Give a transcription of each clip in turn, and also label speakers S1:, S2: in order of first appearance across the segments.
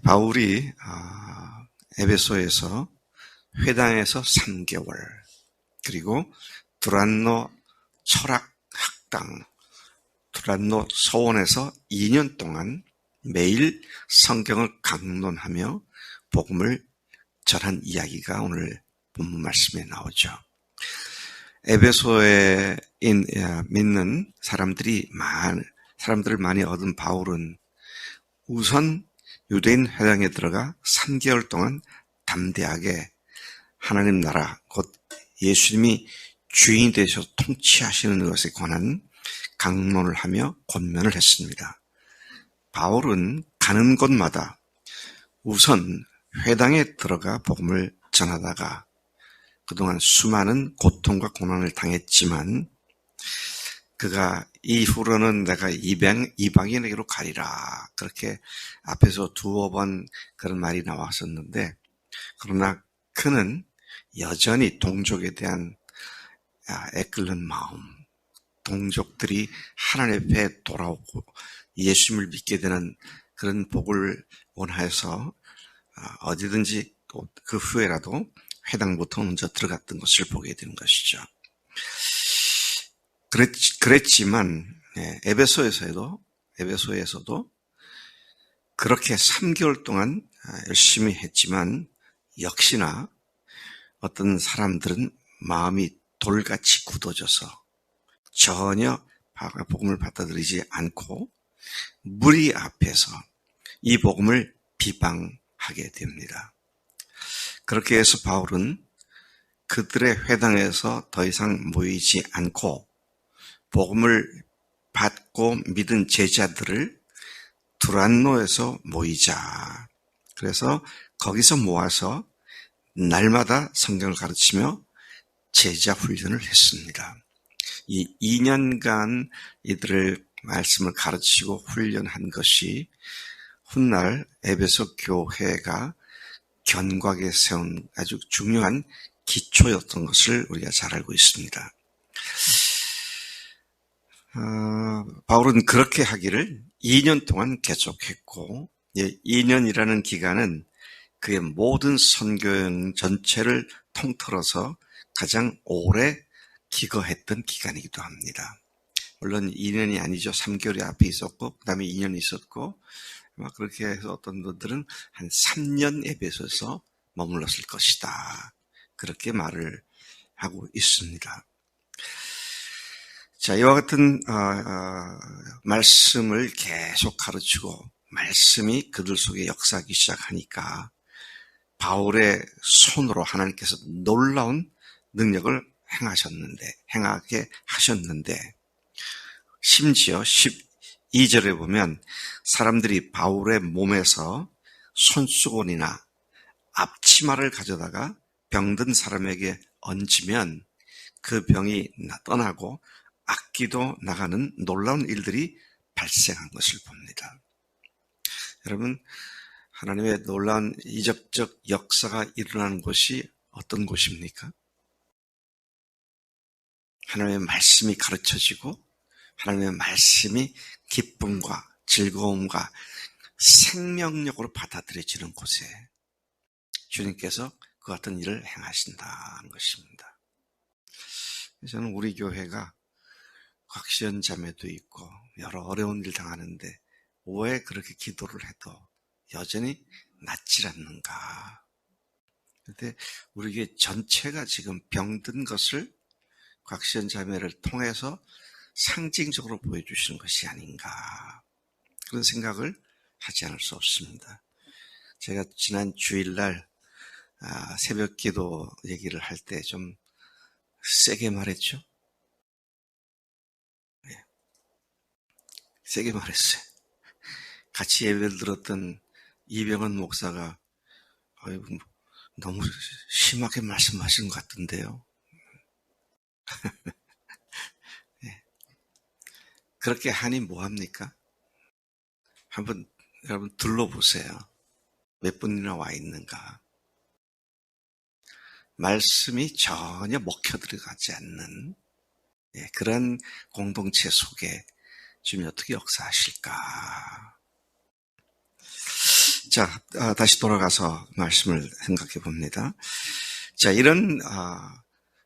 S1: 바울이 에베소에서 회당에서 3개월, 그리고 두란노 철학학당, 두란노 서원에서 2년 동안 매일 성경을 강론하며 복음을 전한 이야기가 오늘 본문 말씀에 나오죠. 에베소에 믿는 사람들을 많이 얻은 바울은 우선 유대인 회당에 들어가 3개월 동안 담대하게 하나님 나라, 곧 예수님이 주인이 되셔서 통치하시는 것에 관한 강론을 하며 권면을 했습니다. 바울은 가는 곳마다 우선 회당에 들어가 복음을 전하다가 그동안 수많은 고통과 고난을 당했지만 그가 이후로는 내가 이방인에게로 가리라, 그렇게 앞에서 두어 번 그런 말이 나왔었는데, 그러나 그는 여전히 동족에 대한 애끓는 마음, 동족들이 하나님 앞에 돌아오고 예수님을 믿게 되는 그런 복을 원하여서 어디든지 그 후에라도 회당부터 먼저 들어갔던 것을 보게 되는 것이죠. 그랬지만 에베소에서도 그렇게 3개월 동안 열심히 했지만 역시나 어떤 사람들은 마음이 돌같이 굳어져서 전혀 복음을 받아들이지 않고 무리 앞에서 이 복음을 비방하게 됩니다. 그렇게 해서 바울은 그들의 회당에서 더 이상 모이지 않고 복음을 받고 믿은 제자들을 두란노에서 모이자, 그래서 거기서 모아서 날마다 성경을 가르치며 제자 훈련을 했습니다. 이 2년간 이들을 말씀을 가르치고 훈련한 것이 훗날 에베소 교회가 견고하게 세운 아주 중요한 기초였던 것을 우리가 잘 알고 있습니다. 바울은 그렇게 하기를 2년 동안 계속했고, 2년이라는 기간은 그의 모든 선교행 전체를 통틀어서 가장 오래 기거했던 기간이기도 합니다. 물론 2년이 아니죠. 3개월이 앞에 있었고 그 다음에 2년이 있었고, 그렇게 해서 어떤 분들은 한 3년 에베소에서 머물렀을 것이다, 그렇게 말을 하고 있습니다. 자, 이와 같은 말씀을 계속 가르치고 말씀이 그들 속에 역사하기 시작하니까 바울의 손으로 하나님께서 놀라운 능력을 행하게 하셨는데, 심지어 12절에 보면 사람들이 바울의 몸에서 손수건이나 앞치마를 가져다가 병든 사람에게 얹으면 그 병이 떠나고 악기도 나가는 놀라운 일들이 발생한 것을 봅니다. 여러분, 하나님의 놀라운 이적적 역사가 일어나는 곳이 어떤 곳입니까? 하나님의 말씀이 가르쳐지고 하나님의 말씀이 기쁨과 즐거움과 생명력으로 받아들여지는 곳에 주님께서 그 같은 일을 행하신다는 것입니다. 저는 우리 교회가 곽시연 자매도 있고 여러 어려운 일 당하는데 왜 그렇게 기도를 해도 여전히 낫질 않는가? 그런데 우리 교회 전체가 지금 병든 것을 곽시연 자매를 통해서 상징적으로 보여주시는 것이 아닌가, 그런 생각을 하지 않을 수 없습니다. 제가 지난 주일날 새벽 기도 얘기를 할 때 좀 세게 말했죠? 네. 세게 말했어요. 같이 예배를 들었던 이병헌 목사가 너무 심하게 말씀하신 것 같은데요. 네. 그렇게 하니 뭐합니까? 한번 여러분 둘러보세요. 몇 분이나 와 있는가? 말씀이 전혀 먹혀 들어가지 않는 그런 공동체 속에 주님이 어떻게 역사하실까? 자, 다시 돌아가서 말씀을 생각해 봅니다. 자, 이런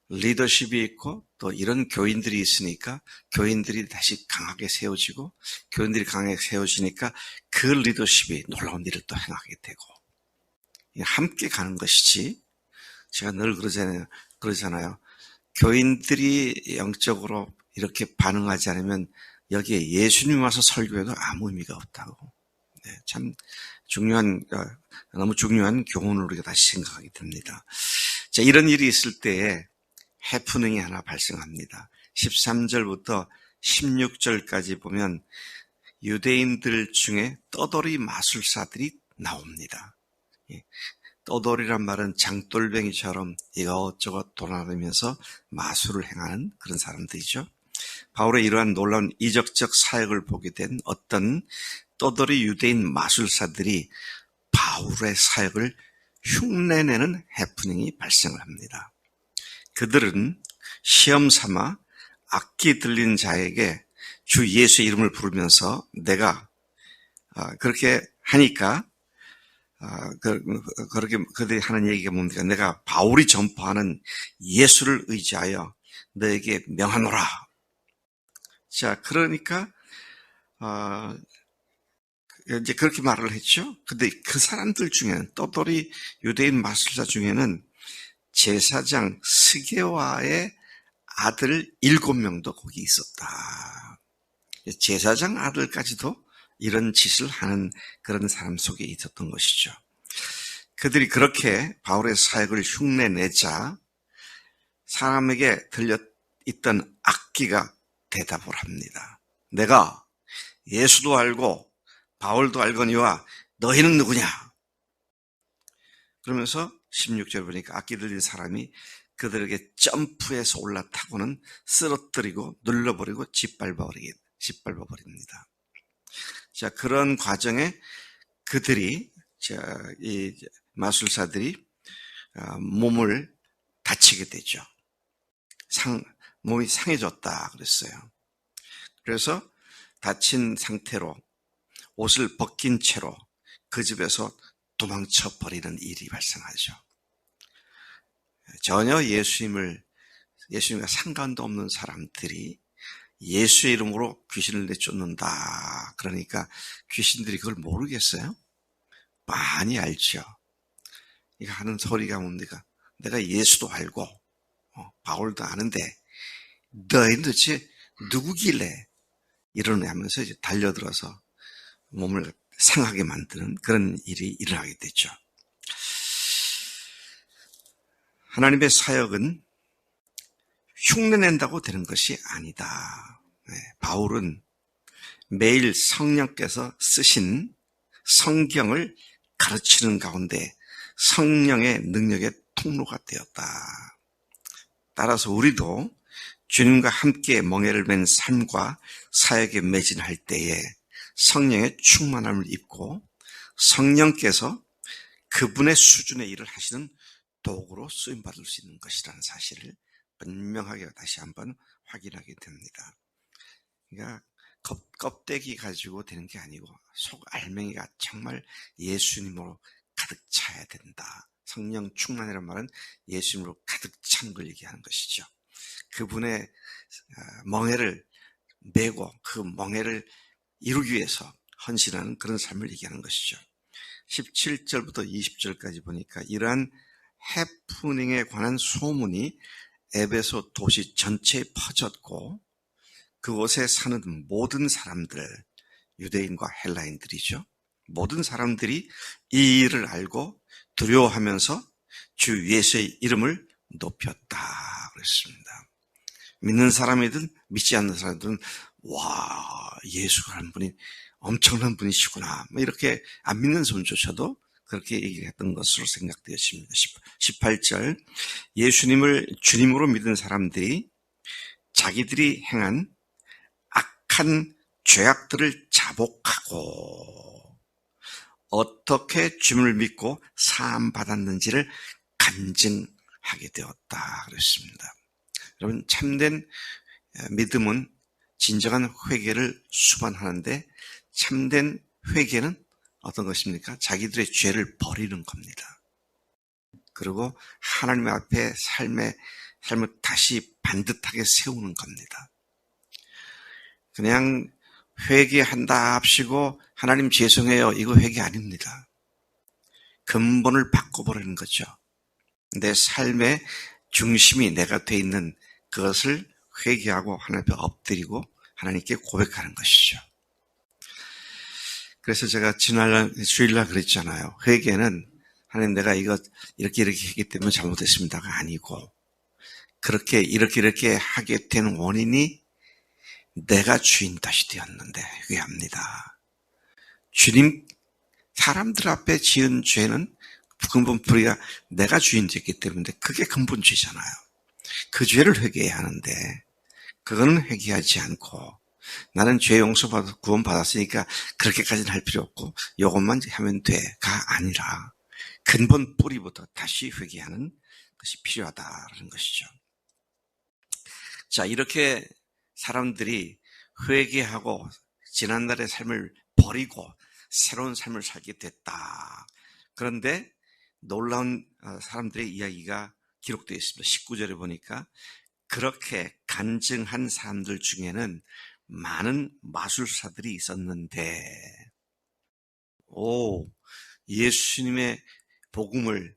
S1: 리더십이 있고 또 이런 교인들이 있으니까 교인들이 다시 강하게 세워지고 교인들이 강하게 세워지니까 그 리더십이 놀라운 일을 또 행하게 되고 함께 가는 것이지. 제가 늘 그러잖아요. 교인들이 영적으로 이렇게 반응하지 않으면 여기에 예수님 와서 설교해도 아무 의미가 없다고. 네, 참 너무 중요한 교훈을 우리가 다시 생각하게 됩니다. 자, 이런 일이 있을 때에 해프닝이 하나 발생합니다. 13절부터 16절까지 보면 유대인들 중에 떠돌이 마술사들이 나옵니다. 떠돌이란 말은 장돌뱅이처럼 이것저것 돌아다니면서 마술을 행하는 그런 사람들이죠. 바울의 이러한 놀라운 이적적 사역을 보게 된 어떤 떠돌이 유대인 마술사들이 바울의 사역을 흉내내는 해프닝이 발생을 합니다. 그들은 시험 삼아 악기 들린 자에게 주 예수의 이름을 부르면서 내가 그렇게 하니까 그렇게 그들이 하는 얘기가 뭡니까? 내가 바울이 전파하는 예수를 의지하여 너에게 명하노라. 자, 그러니까 이제 그렇게 말을 했죠. 근데 그 사람들 중에는 떠돌이 유대인 마술사 중에는 제사장 스게와의 아들 7명도 거기 있었다. 제사장 아들까지도 이런 짓을 하는 그런 사람 속에 있었던 것이죠. 그들이 그렇게 바울의 사역을 흉내내자 사람에게 들려있던 악기가 대답을 합니다. 내가 예수도 알고 바울도 알거니와 너희는 누구냐? 그러면서 16절 보니까 악기 들린 사람이 그들에게 점프해서 올라타고는 쓰러뜨리고 눌러버리고 짓밟아버립니다. 자, 그런 과정에 그들이, 이 마술사들이 몸을 다치게 되죠. 몸이 상해졌다 그랬어요. 그래서 다친 상태로 옷을 벗긴 채로 그 집에서 도망쳐 버리는 일이 발생하죠. 전혀 예수님과 상관도 없는 사람들이 예수의 이름으로 귀신을 내쫓는다. 그러니까 귀신들이 그걸 모르겠어요? 많이 알죠. 이거 하는 소리가 뭡니까? 내가 예수도 알고 바울도 아는데 너희는 도대체 누구길래 이러냐 하면서 이제 달려들어서 몸을 상하게 만드는 그런 일이 일어나게 되죠. 하나님의 사역은 흉내낸다고 되는 것이 아니다. 바울은 매일 성령께서 쓰신 성경을 가르치는 가운데 성령의 능력의 통로가 되었다. 따라서 우리도 주님과 함께 멍에를 맨 삶과 사역에 매진할 때에 성령의 충만함을 입고 성령께서 그분의 수준의 일을 하시는 도구로 쓰임받을 수 있는 것이라는 사실을 분명하게 다시 한번 확인하게 됩니다. 그러니까 껍데기 가지고 되는 게 아니고 속 알맹이가 정말 예수님으로 가득 차야 된다. 성령 충만이라는 말은 예수님으로 가득 찬 걸 얘기하는 것이죠. 그분의 멍에를 메고 그 멍에를 이루기 위해서 헌신하는 그런 삶을 얘기하는 것이죠. 17절부터 20절까지 보니까 이러한 해프닝에 관한 소문이 에베소 도시 전체에 퍼졌고 그곳에 사는 모든 사람들, 유대인과 헬라인들이죠. 모든 사람들이 이 일을 알고 두려워하면서 주 예수의 이름을 높였다 그랬습니다. 믿는 사람이든 믿지 않는 사람들은 와, 예수가 하는 분이 엄청난 분이시구나. 이렇게 안 믿는 사람조차도 그렇게 얘기했던 것으로 생각되어집니다. 18절 예수님을 주님으로 믿은 사람들이 자기들이 행한 악한 죄악들을 자복하고 어떻게 주님을 믿고 사함받았는지를 간증하게 되었다 그랬습니다. 여러분, 참된 믿음은 진정한 회개를 수반하는데 참된 회개는 어떤 것입니까? 자기들의 죄를 버리는 겁니다. 그리고 하나님 앞에 삶을 다시 반듯하게 세우는 겁니다. 그냥 회개한다 합시고 하나님 죄송해요, 이거 회개 아닙니다. 근본을 바꿔버리는 거죠. 내 삶의 중심이 내가 돼 있는 그것을 회개하고 하나님 앞에 엎드리고 하나님께 고백하는 것이죠. 그래서 제가 주일날 그랬잖아요. 회개는 하나님 내가 이거 이렇게 했기 때문에 잘못했습니다가 아니고 그렇게 이렇게 하게 된 원인이 내가 주인 탓이 되었는데 회개합니다. 주님, 사람들 앞에 지은 죄는 근본 불의가 내가 주인 됐기 때문에 그게 근본 죄잖아요. 그 죄를 회개해야 하는데 그거는 회개하지 않고 나는 죄 용서받아 구원 받았으니까 그렇게까지는 할 필요 없고 이것만 하면 돼가 아니라 근본 뿌리부터 다시 회개하는 것이 필요하다는 것이죠. 자, 이렇게 사람들이 회개하고 지난날의 삶을 버리고 새로운 삶을 살게 됐다. 그런데 놀라운 사람들의 이야기가 기록되어 있습니다. 19절에 보니까 그렇게 간증한 사람들 중에는 많은 마술사들이 있었는데, 예수님의 복음을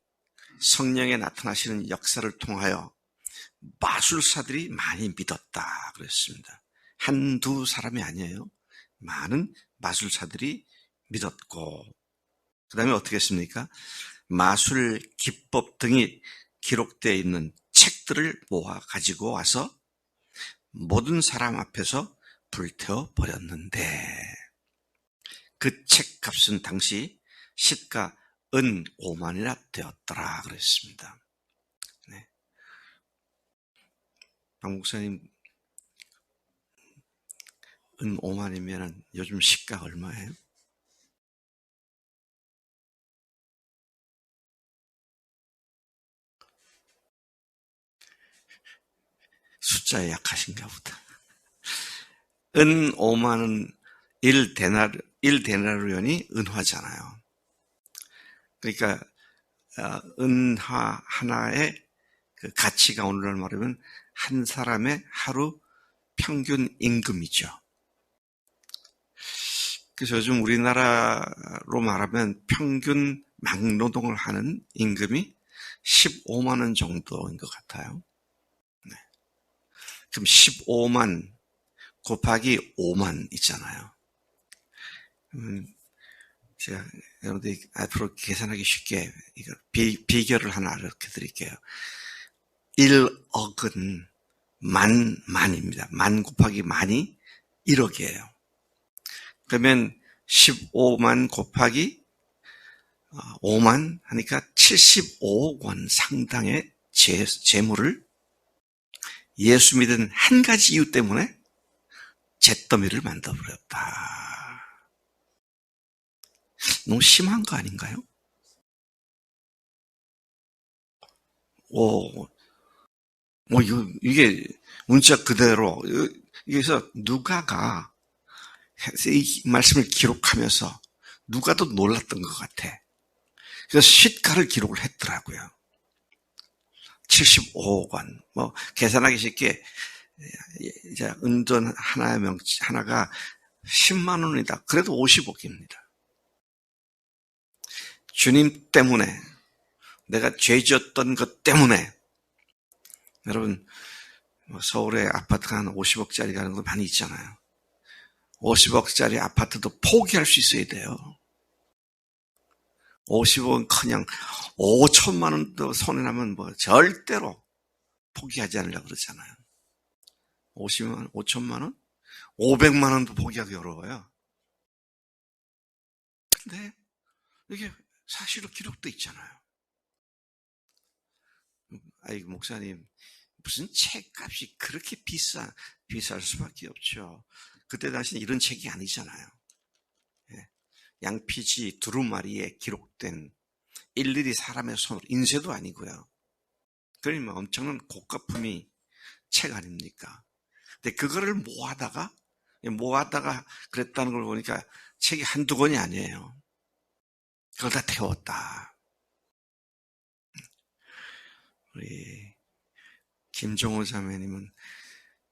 S1: 성령에 나타나시는 역사를 통하여 마술사들이 많이 믿었다 그랬습니다. 한두 사람이 아니에요. 많은 마술사들이 믿었고, 그 다음에 어떻게 했습니까? 마술 기법 등이 기록되어 있는 책들을 모아 가지고 와서 모든 사람 앞에서 불태워 버렸는데 그 책값은 당시 시가 은 5만이나 되었더라 그랬습니다. 네. 박 목사님, 은 5만이면 요즘 시가 얼마예요? 숫자에 약하신가 보다. 은 5만은 1데나리온이 은화잖아요. 그러니까 은화 하나의 그 가치가 오늘날 말하면 한 사람의 하루 평균 임금이죠. 그래서 요즘 우리나라로 말하면 평균 막노동을 하는 임금이 15만 원 정도인 것 같아요. 네. 그럼 15만 곱하기 5만 있잖아요. 제가 여러분들 앞으로 계산하기 쉽게 이거 비결을 하나 알려드릴게요. 1억은 만입니다. 만 곱하기 만이 1억이에요. 그러면 15만 곱하기 5만 하니까 75억 원 상당의 재물을 예수 믿은 한 가지 이유 때문에 잿더미를 만들어버렸다. 너무 심한 거 아닌가요? 이게 문자 그대로, 여기서 누가가 이 말씀을 기록하면서 누가도 놀랐던 것 같아. 그래서 시가를 기록을 했더라고요. 75억 원. 계산하기 쉽게, 이제 은돈 하나가 10만 원이다. 그래도 50억입니다. 주님 때문에, 내가 죄 지었던 것 때문에, 여러분, 서울에 아파트가 한 50억짜리 가는 거 많이 있잖아요. 50억짜리 아파트도 포기할 수 있어야 돼요. 50억은 그냥 5천만 원도 손해나면 절대로 포기하지 않으려고 그러잖아요. 50만, 5천만 원? 500만 원도 포기하기 어려워요. 근데 이게 사실로 기록돼 있잖아요. 목사님, 무슨 책값이 그렇게 비쌀 수밖에 없죠. 그때 당시는 이런 책이 아니잖아요. 양피지 두루마리에 기록된 일일이 사람의 손으로, 인쇄도 아니고요. 그러니까 엄청난 고가품이 책 아닙니까? 근데 그거를 모아다가 그랬다는 걸 보니까 책이 한두 권이 아니에요. 그걸 다 태웠다. 우리 김종호 자매님은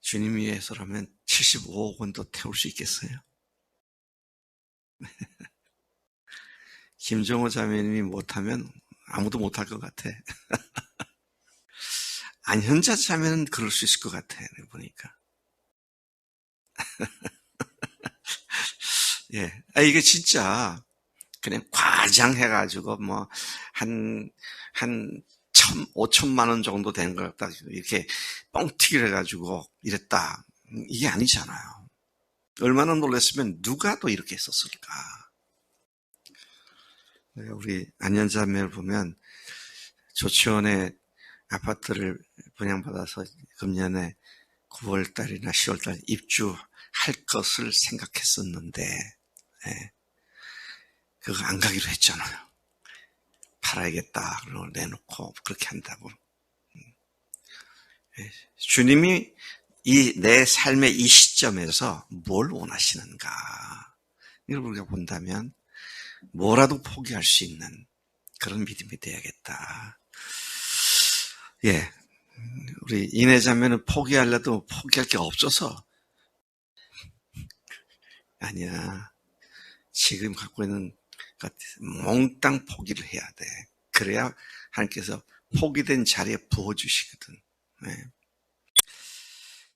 S1: 주님 위해서라면 75억 원도 태울 수 있겠어요? 김종호 자매님이 못하면 아무도 못할 것 같아. 안현자 자매는 그럴 수 있을 것 같아, 보니까. 예. 이게 진짜 그냥 과장해가지고 한 5천만 원 정도 되는 걸 딱 이렇게 뻥튀기를 해가지고 이랬다. 이게 아니잖아요. 얼마나 놀랐으면 누가 또 이렇게 했었을까. 우리 안현자매를 보면 조치원에 아파트를 분양받아서 금년에 9월달이나 10월달 입주할 것을 생각했었는데, 예, 그거 안 가기로 했잖아요. 팔아야겠다. 그러고 내놓고 그렇게 한다고. 예, 주님이 내 삶의 이 시점에서 뭘 원하시는가. 이걸 우리가 본다면 뭐라도 포기할 수 있는 그런 믿음이 되야겠다. 예, 우리 이내자매는 포기하려도 포기할 게 없어서 아니야. 지금 갖고 있는 것 몽땅 포기를 해야 돼. 그래야 하나님께서 포기된 자리에 부어주시거든. 네.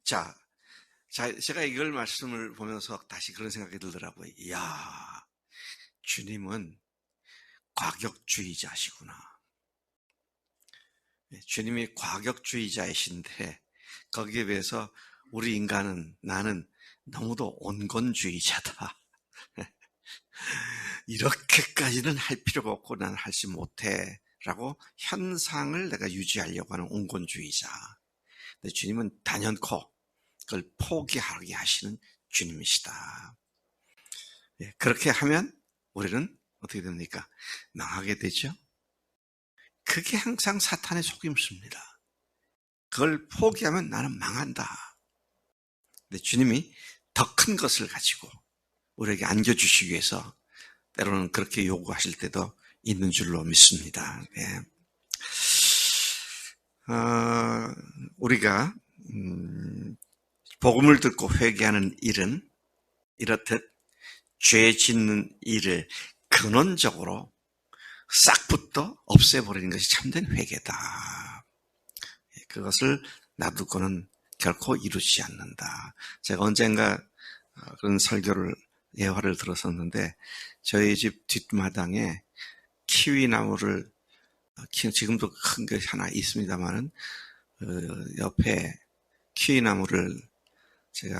S1: 자, 제가 이걸 말씀을 보면서 다시 그런 생각이 들더라고요. 이야, 주님은 과격주의자시구나. 주님이 과격주의자이신데 거기에 비해서 우리 인간은, 나는 너무도 온건주의자다. 이렇게까지는 할 필요가 없고 나는 하지 못해 라고 현상을 내가 유지하려고 하는 온건주의자. 근데 주님은 단연코 그걸 포기하게 하시는 주님이시다. 그렇게 하면 우리는 어떻게 됩니까? 망하게 되죠. 그게 항상 사탄의 속임수입니다. 그걸 포기하면 나는 망한다. 근데 주님이 더 큰 것을 가지고 우리에게 안겨주시기 위해서 때로는 그렇게 요구하실 때도 있는 줄로 믿습니다. 예. 우리가 복음을 듣고 회개하는 일은 이렇듯 죄 짓는 일을 근원적으로 싹부터 없애버리는 것이 참된 회개다. 그것을 놔두고는 결코 이루지 않는다. 제가 언젠가 그런 설교를 예화를 들었었는데 저희 집 뒷마당에 키위 나무를 지금도 큰 게 하나 있습니다만은 옆에 키위 나무를 제가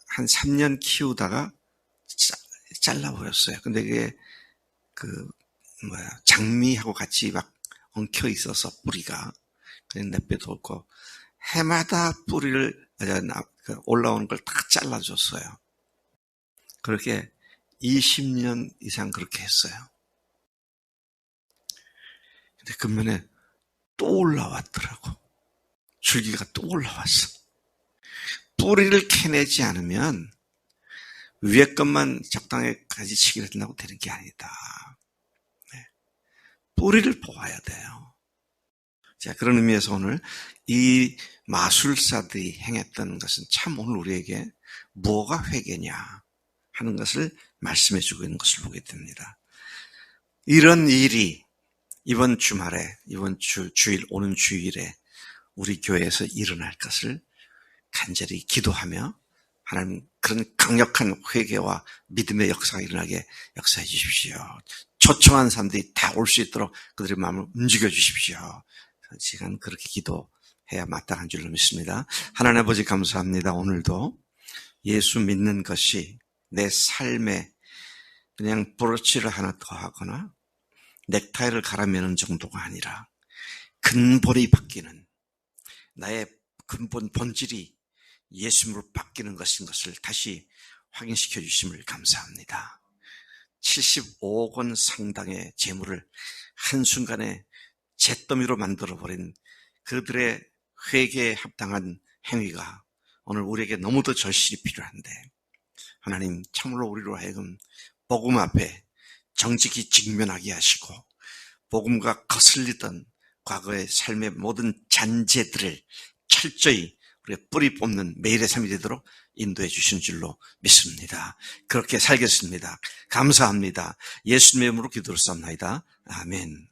S1: 한 3년 키우다가 잘라버렸어요. 근데 그게 장미하고 같이 막 엉켜 있어서 뿌리가 그냥 내빼뒀고 해마다 뿌리를 올라오는 걸 다 잘라줬어요. 그렇게 20년 이상 그렇게 했어요. 근데 금년에 또 올라왔더라고. 줄기가 또 올라왔어. 뿌리를 캐내지 않으면 위에 것만 적당히 가지치기를 한다고 되는 게 아니다. 네. 뿌리를 뽑아야 돼요. 자, 그런 의미에서 오늘 이 마술사들이 행했던 것은 참 오늘 우리에게 뭐가 회개냐 하는 것을 말씀해 주고 있는 것을 보게 됩니다. 이런 일이 이번 주말에, 이번 주일, 오는 주일에 우리 교회에서 일어날 것을 간절히 기도하며 하나님 그런 강력한 회개와 믿음의 역사가 일어나게 역사해 주십시오. 초청한 사람들이 다 올 수 있도록 그들의 마음을 움직여 주십시오. 시간 그렇게 기도해야 마땅한 줄로 믿습니다. 하나님 아버지 감사합니다. 오늘도 예수 믿는 것이 내 삶에 그냥 브로치를 하나 더 하거나 넥타이를 갈아매는 정도가 아니라 근본이 바뀌는 나의 근본 본질이 예수님으로 바뀌는 것인 것을 다시 확인시켜 주심을 감사합니다. 75억 원 상당의 재물을 한순간에 잿더미로 만들어버린 그들의 회개에 합당한 행위가 오늘 우리에게 너무도 절실히 필요한데 하나님 참으로 우리로 하여금 복음 앞에 정직히 직면하게 하시고 복음과 거슬리던 과거의 삶의 모든 잔재들을 철저히 우리가 뿌리 뽑는 매일의 삶이 되도록 인도해 주신 줄로 믿습니다. 그렇게 살겠습니다. 감사합니다. 예수님의 이름으로 기도를 쌉나이다. 아멘.